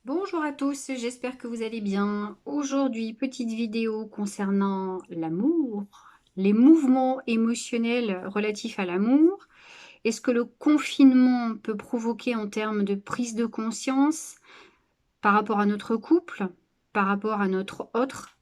Bonjour à tous, j'espère que vous allez bien. Aujourd'hui, petite vidéo concernant l'amour, les mouvements émotionnels relatifs à l'amour et ce que le confinement peut provoquer en termes de prise de conscience par rapport à notre couple, par rapport à notre autre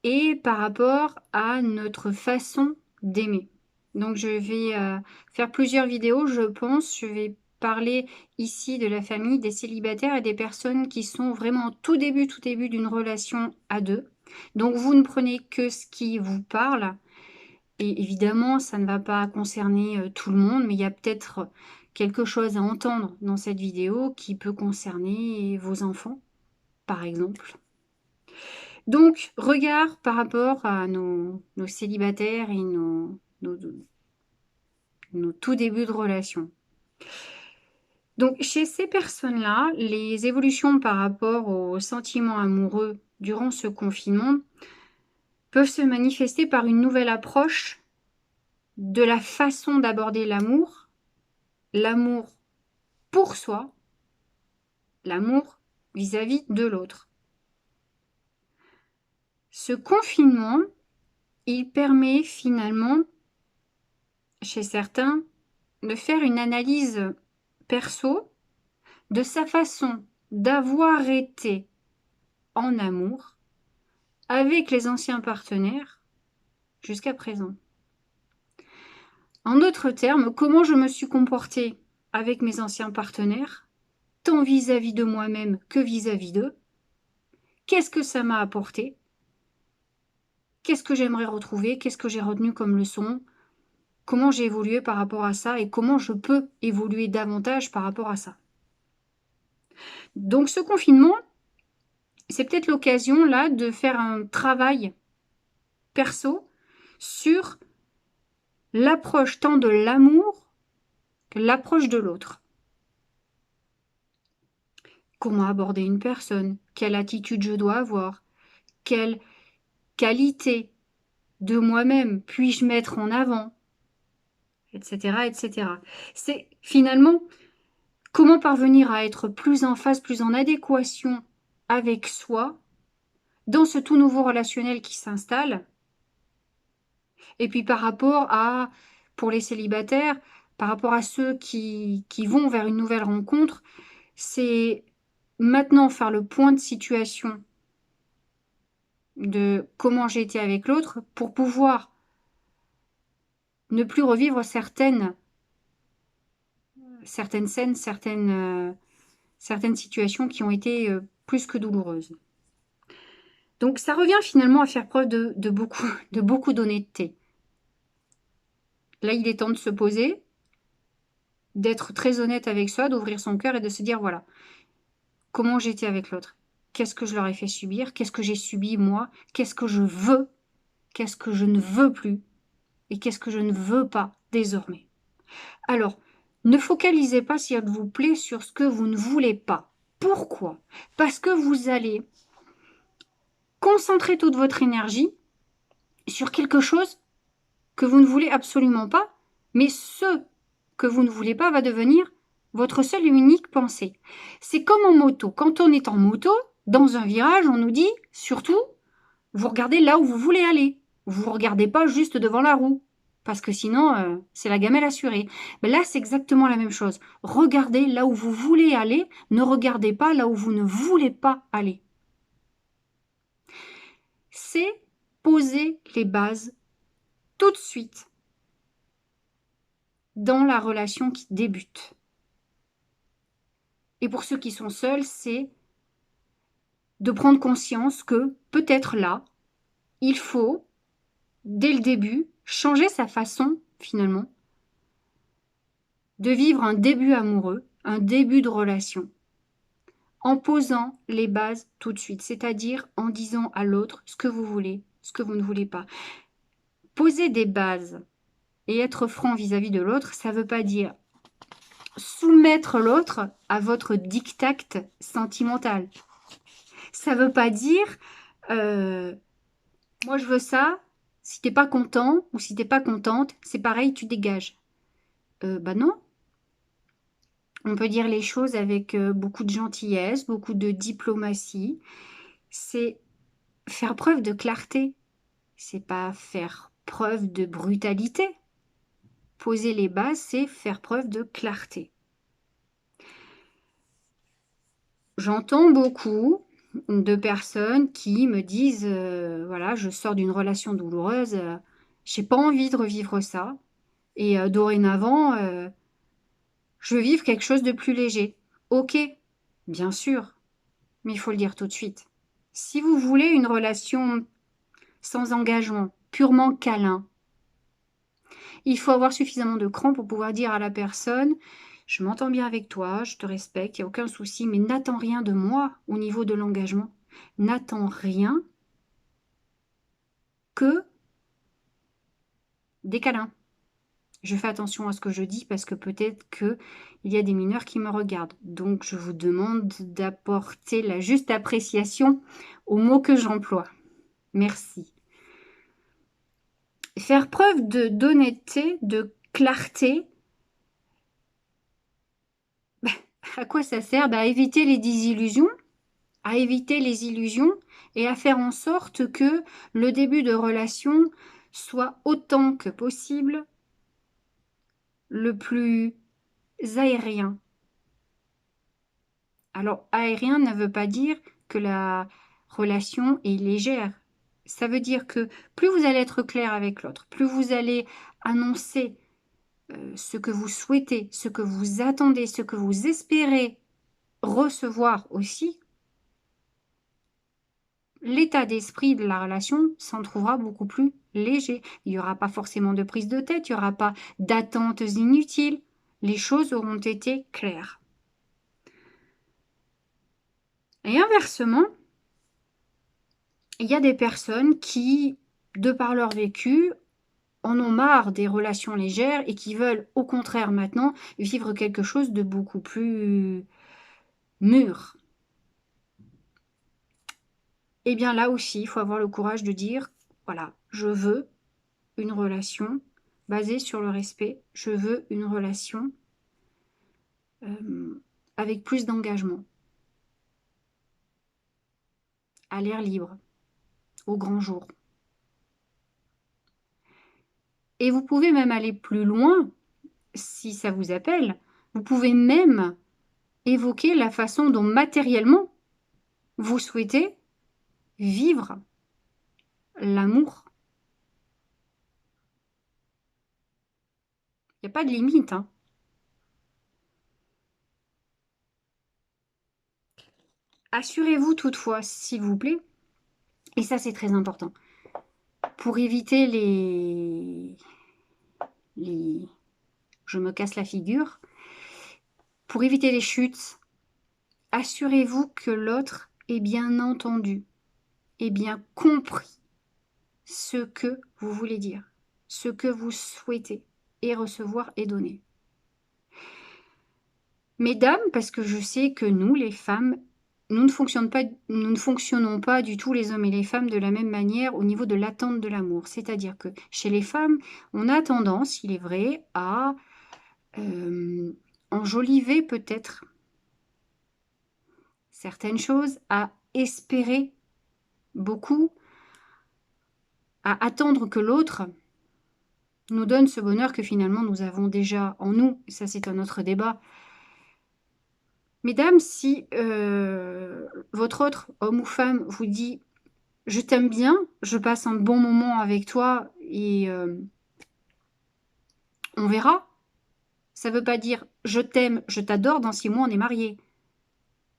et par rapport à notre façon d'aimer. Donc je vais faire plusieurs vidéos, je pense. Je vais parler ici de la famille, des célibataires et des personnes qui sont vraiment au tout début d'une relation à deux. Donc vous ne prenez que ce qui vous parle. Et évidemment, ça ne va pas concerner tout le monde, mais il y a peut-être quelque chose à entendre dans cette vidéo qui peut concerner vos enfants, par exemple. Donc, regard par rapport à nos célibataires et nos tout débuts de relation. Donc, chez ces personnes-là, les évolutions par rapport aux sentiments amoureux durant ce confinement peuvent se manifester par une nouvelle approche de la façon d'aborder l'amour, l'amour pour soi, l'amour vis-à-vis de l'autre. Ce confinement, il permet finalement, chez certains, de faire une analyse perso de sa façon d'avoir été en amour avec les anciens partenaires jusqu'à présent. En d'autres termes, comment je me suis comportée avec mes anciens partenaires, tant vis-à-vis de moi-même que vis-à-vis d'eux. Qu'est-ce que ça m'a apporté? Qu'est-ce que j'aimerais retrouver? Qu'est-ce que j'ai retenu comme leçon? Comment j'ai évolué par rapport à ça et comment je peux évoluer davantage par rapport à ça? Donc ce confinement, c'est peut-être l'occasion là de faire un travail perso sur l'approche tant de l'amour que l'approche de l'autre. Comment aborder une personne? Quelle attitude je dois avoir? Quelle qualité de moi-même puis-je mettre en avant? Etc. etc. C'est finalement comment parvenir à être plus en phase, plus en adéquation avec soi dans ce tout nouveau relationnel qui s'installe. Et puis par rapport à, pour les célibataires, par rapport à ceux qui vont vers une nouvelle rencontre, c'est maintenant faire le point de situation de comment j'ai été avec l'autre pour pouvoir ne plus revivre certaines scènes, certaines situations qui ont été plus que douloureuses. Donc ça revient finalement à faire preuve de beaucoup d'honnêteté. Là, il est temps de se poser, d'être très honnête avec soi, d'ouvrir son cœur et de se dire, voilà, comment j'étais avec l'autre? Qu'est-ce que je leur ai fait subir? Qu'est-ce que j'ai subi moi? Qu'est-ce que je veux? Qu'est-ce que je ne veux plus? Et qu'est-ce que je ne veux pas désormais? Alors, ne focalisez pas, s'il vous plaît, sur ce que vous ne voulez pas. Pourquoi? Parce que vous allez concentrer toute votre énergie sur quelque chose que vous ne voulez absolument pas, mais ce que vous ne voulez pas va devenir votre seule et unique pensée. C'est comme en moto. Quand on est en moto, dans un virage, on nous dit surtout, vous regardez là où vous voulez aller. Vous ne regardez pas juste devant la roue. Parce que sinon, c'est la gamelle assurée. Mais là, c'est exactement la même chose. Regardez là où vous voulez aller. Ne regardez pas là où vous ne voulez pas aller. C'est poser les bases tout de suite dans la relation qui débute. Et pour ceux qui sont seuls, c'est de prendre conscience que peut-être là, il faut, dès le début, changer sa façon, finalement, de vivre un début amoureux, un début de relation, en posant les bases tout de suite, c'est-à-dire en disant à l'autre ce que vous voulez, ce que vous ne voulez pas. Poser des bases et être franc vis-à-vis de l'autre, ça ne veut pas dire soumettre l'autre à votre diktat sentimental. Ça ne veut pas dire moi je veux ça, si t'es pas content ou si t'es pas contente, c'est pareil, tu dégages. Bah non. On peut dire les choses avec beaucoup de gentillesse, beaucoup de diplomatie. C'est faire preuve de clarté. C'est pas faire preuve de brutalité. Poser les bases, c'est faire preuve de clarté. J'entends beaucoup de personnes qui me disent, voilà, je sors d'une relation douloureuse, j'ai pas envie de revivre ça. Et dorénavant, je veux vivre quelque chose de plus léger. Ok, bien sûr, mais il faut le dire tout de suite. Si vous voulez une relation sans engagement, purement câlin, il faut avoir suffisamment de cran pour pouvoir dire à la personne, je m'entends bien avec toi, je te respecte, il n'y a aucun souci, mais n'attends rien de moi au niveau de l'engagement. N'attends rien que des câlins. Je fais attention à ce que je dis parce que peut-être qu'il y a des mineurs qui me regardent. Donc, je vous demande d'apporter la juste appréciation aux mots que j'emploie. Merci. Faire preuve d'honnêteté, de clarté, à quoi ça sert? À éviter les désillusions, à éviter les illusions et à faire en sorte que le début de relation soit autant que possible le plus aérien. Alors, aérien ne veut pas dire que la relation est légère. Ça veut dire que plus vous allez être clair avec l'autre, plus vous allez annoncer ce que vous souhaitez, ce que vous attendez, ce que vous espérez recevoir aussi, l'état d'esprit de la relation s'en trouvera beaucoup plus léger. Il n'y aura pas forcément de prise de tête, il n'y aura pas d'attentes inutiles. Les choses auront été claires. Et inversement, il y a des personnes qui, de par leur vécu, en ont marre des relations légères et qui veulent au contraire maintenant vivre quelque chose de beaucoup plus mûr. Et bien là aussi, il faut avoir le courage de dire, voilà, je veux une relation basée sur le respect, je veux une relation avec plus d'engagement, à l'air libre, au grand jour. Et vous pouvez même aller plus loin, si ça vous appelle, vous pouvez même évoquer la façon dont matériellement vous souhaitez vivre l'amour. Il n'y a pas de limite, hein. Assurez-vous toutefois, s'il vous plaît, et ça c'est très important, pour éviter je me casse la figure, pour éviter les chutes, assurez-vous que l'autre ait bien entendu, ait bien compris ce que vous voulez dire, ce que vous souhaitez et recevoir et donner. Mesdames, parce que je sais que nous, les femmes, nous ne fonctionnons pas du tout, les hommes et les femmes, de la même manière au niveau de l'attente de l'amour. C'est-à-dire que chez les femmes, on a tendance, il est vrai, à enjoliver peut-être certaines choses, à espérer beaucoup, à attendre que l'autre nous donne ce bonheur que finalement nous avons déjà en nous. Ça, c'est un autre débat. Mesdames, si votre autre, homme ou femme, vous dit « Je t'aime bien, je passe un bon moment avec toi et on verra », ça ne veut pas dire « Je t'aime, je t'adore, dans 6 mois on est mariés ».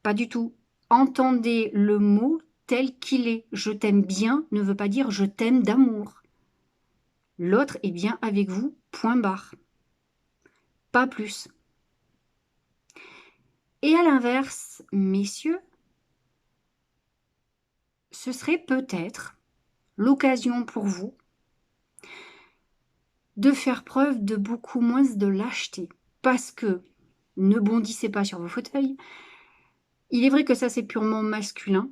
Pas du tout. Entendez le mot tel qu'il est. « Je t'aime bien » ne veut pas dire « je t'aime d'amour ». L'autre est bien avec vous, point barre. Pas plus. Et à l'inverse, messieurs, ce serait peut-être l'occasion pour vous de faire preuve de beaucoup moins de lâcheté. Parce que, ne bondissez pas sur vos fauteuils, il est vrai que ça c'est purement masculin.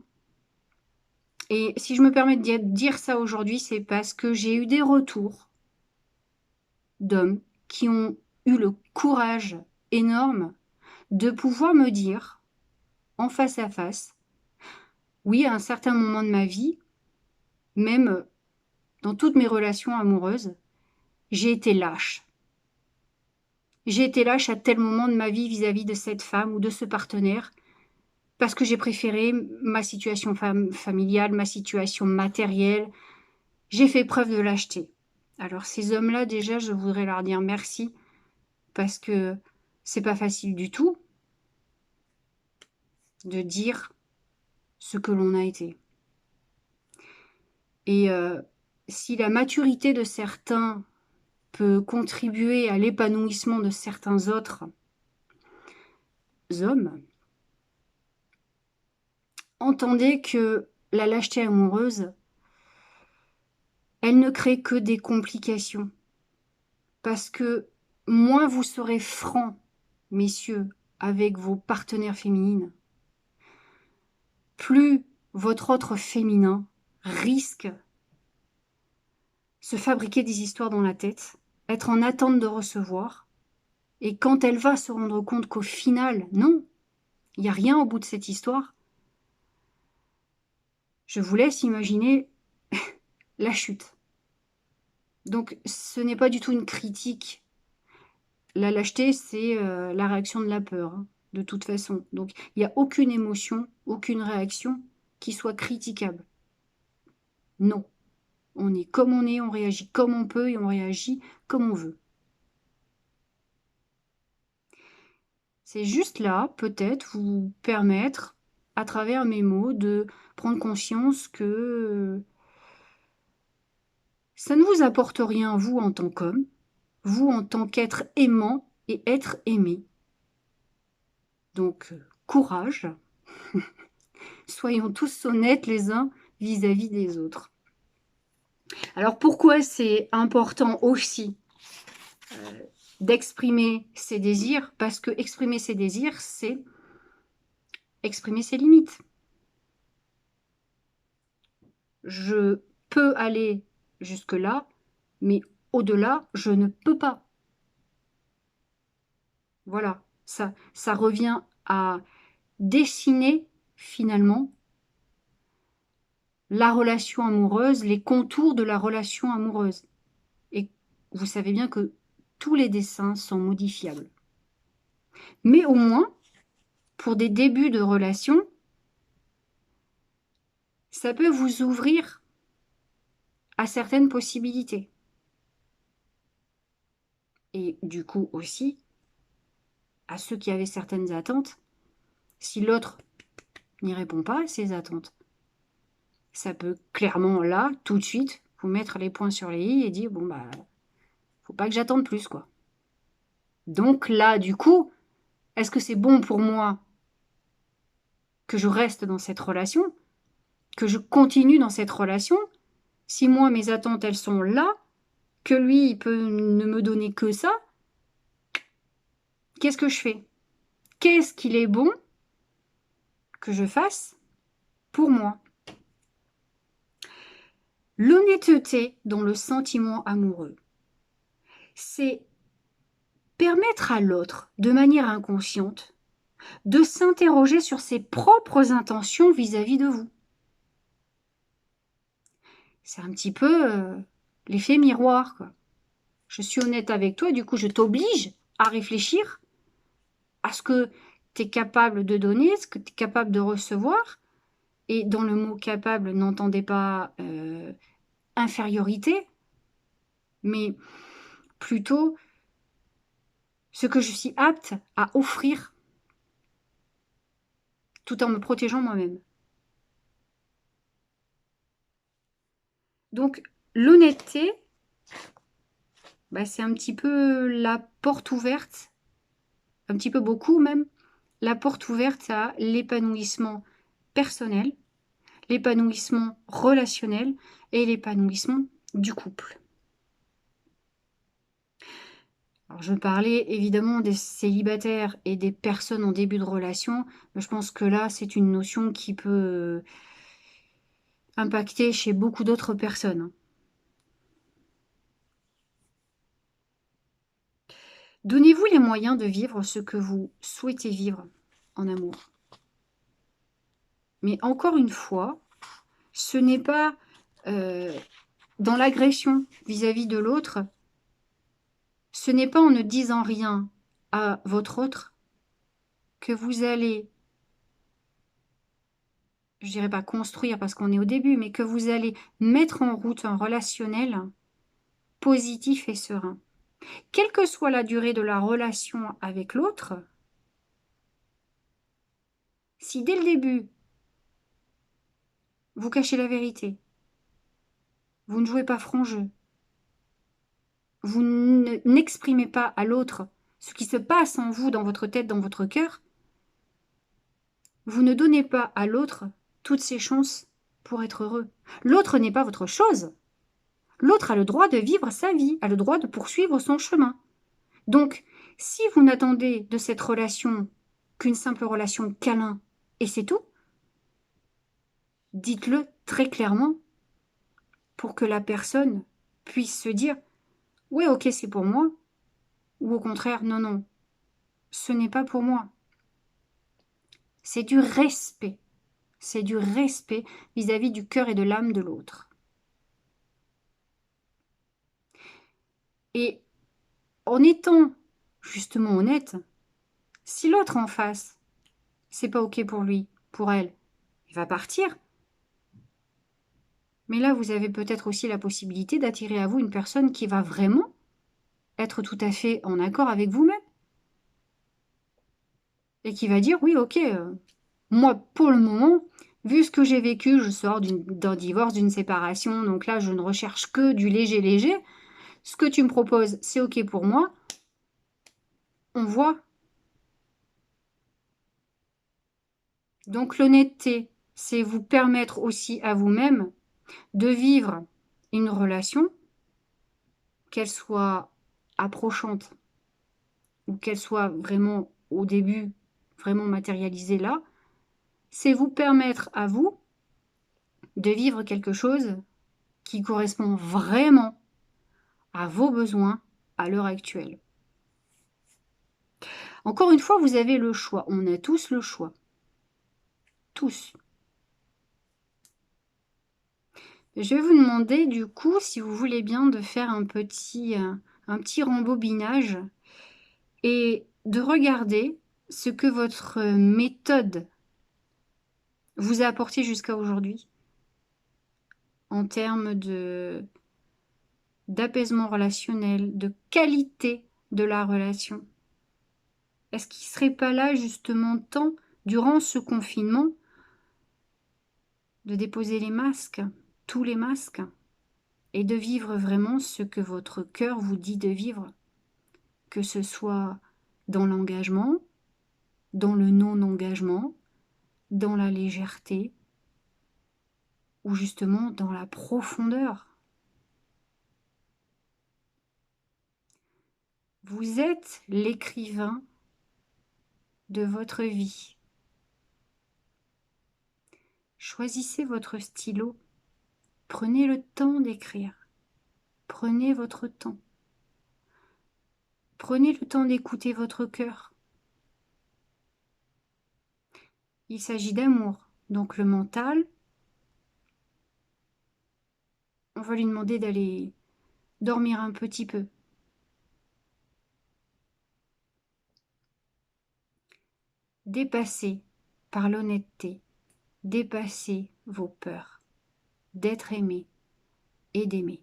Et si je me permets de dire ça aujourd'hui, c'est parce que j'ai eu des retours d'hommes qui ont eu le courage énorme de pouvoir me dire, en face à face, oui, à un certain moment de ma vie, même dans toutes mes relations amoureuses, j'ai été lâche. J'ai été lâche à tel moment de ma vie vis-à-vis de cette femme ou de ce partenaire, parce que j'ai préféré ma situation familiale, ma situation matérielle. J'ai fait preuve de lâcheté. Alors ces hommes-là, déjà, je voudrais leur dire merci, parce que c'est pas facile du tout de dire ce que l'on a été. Et si la maturité de certains peut contribuer à l'épanouissement de certains autres hommes, entendez que la lâcheté amoureuse, elle ne crée que des complications. Parce que moins vous serez francs, messieurs, avec vos partenaires féminines, plus votre autre féminin risque se fabriquer des histoires dans la tête, être en attente de recevoir, et quand elle va se rendre compte qu'au final, non, il n'y a rien au bout de cette histoire, je vous laisse imaginer la chute. Donc ce n'est pas du tout une critique. La lâcheté, c'est la réaction de la peur, hein, de toute façon. Donc il n'y a aucune émotion, aucune réaction qui soit critiquable. Non. On est comme on est, on réagit comme on peut et on réagit comme on veut. C'est juste là, peut-être, vous permettre, à travers mes mots, de prendre conscience que ça ne vous apporte rien, vous, en tant qu'homme, vous, en tant qu'être aimant et être aimé. Donc, courage. Soyons tous honnêtes les uns vis-à-vis des autres. Alors, pourquoi c'est important aussi d'exprimer ses désirs? Parce que exprimer ses désirs, c'est exprimer ses limites. Je peux aller jusque-là, mais au-delà, je ne peux pas. Voilà, ça revient à dessiner finalement la relation amoureuse, les contours de la relation amoureuse. Et vous savez bien que tous les dessins sont modifiables. Mais au moins, pour des débuts de relation, ça peut vous ouvrir à certaines possibilités. Et du coup aussi, à ceux qui avaient certaines attentes, si l'autre n'y répond pas à ses attentes, ça peut clairement, là, tout de suite, vous mettre les points sur les i et dire, bon, bah, faut pas que j'attende plus, quoi. Donc là, du coup, est-ce que c'est bon pour moi que je reste dans cette relation, que je continue dans cette relation, si moi, mes attentes, elles sont là, que lui, il peut ne me donner que ça, qu'est-ce que je fais? Qu'est-ce qu'il est bon que je fasse pour moi? L'honnêteté dans le sentiment amoureux, c'est permettre à l'autre, de manière inconsciente, de s'interroger sur ses propres intentions vis-à-vis de vous. C'est un petit peu l'effet miroir, quoi. Je suis honnête avec toi, du coup je t'oblige à réfléchir à ce que tu es capable de donner, ce que tu es capable de recevoir. Et dans le mot capable, n'entendez pas infériorité, mais plutôt ce que je suis apte à offrir tout en me protégeant moi-même. Donc l'honnêteté, bah, c'est un petit peu la porte ouverte, un petit peu beaucoup même, la porte ouverte à l'épanouissement personnel, l'épanouissement relationnel et l'épanouissement du couple. Alors, je parlais évidemment des célibataires et des personnes en début de relation, mais je pense que là, c'est une notion qui peut impacter chez beaucoup d'autres personnes. Donnez-vous les moyens de vivre ce que vous souhaitez vivre en amour. Mais encore une fois, ce n'est pas dans l'agression vis-à-vis de l'autre, ce n'est pas en ne disant rien à votre autre que vous allez, je dirais pas construire parce qu'on est au début, mais que vous allez mettre en route un relationnel positif et serein. Quelle que soit la durée de la relation avec l'autre, si dès le début, vous cachez la vérité, vous ne jouez pas franc jeu, vous n'exprimez pas à l'autre ce qui se passe en vous, dans votre tête, dans votre cœur, vous ne donnez pas à l'autre toutes ses chances pour être heureux. L'autre n'est pas votre chose. L'autre a le droit de vivre sa vie, a le droit de poursuivre son chemin. Donc, si vous n'attendez de cette relation qu'une simple relation câlin, et c'est tout, dites-le très clairement pour que la personne puisse se dire « Oui, ok, c'est pour moi », ou au contraire « Non, non, ce n'est pas pour moi ». C'est du respect. C'est du respect vis-à-vis du cœur et de l'âme de l'autre. Et en étant justement honnête, si l'autre en face, c'est pas ok pour lui, pour elle, il va partir. Mais là, vous avez peut-être aussi la possibilité d'attirer à vous une personne qui va vraiment être tout à fait en accord avec vous-même. Et qui va dire, oui, ok, moi, pour le moment, vu ce que j'ai vécu, je sors d'un divorce, d'une séparation, donc là, je ne recherche que du léger. Ce que tu me proposes, c'est ok pour moi. On voit. Donc l'honnêteté, c'est vous permettre aussi à vous-même de vivre une relation, qu'elle soit approchante ou qu'elle soit vraiment au début, vraiment matérialisée là, c'est vous permettre à vous de vivre quelque chose qui correspond vraiment à vos besoins à l'heure actuelle. Encore une fois, vous avez le choix. On a tous le choix. Tous. Je vais vous demander du coup, si vous voulez bien, de faire un petit rembobinage et de regarder ce que votre méthode vous a apporté jusqu'à aujourd'hui en termes d'apaisement relationnel, de qualité de la relation. Est-ce qu'il ne serait pas là justement temps, durant ce confinement, de déposer les masques, tous les masques, et de vivre vraiment ce que votre cœur vous dit de vivre, que ce soit dans l'engagement, dans le non-engagement, dans la légèreté, ou justement dans la profondeur. Vous êtes l'écrivain de votre vie. Choisissez votre stylo. Prenez le temps d'écrire. Prenez votre temps. Prenez le temps d'écouter votre cœur. Il s'agit d'amour. Donc le mental, on va lui demander d'aller dormir un petit peu. Dépassez par l'honnêteté. Dépassez vos peurs d'être aimé et d'aimer.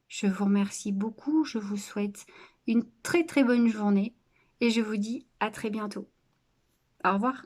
Je vous remercie beaucoup, je vous souhaite une très très bonne journée et je vous dis à très bientôt. Au revoir.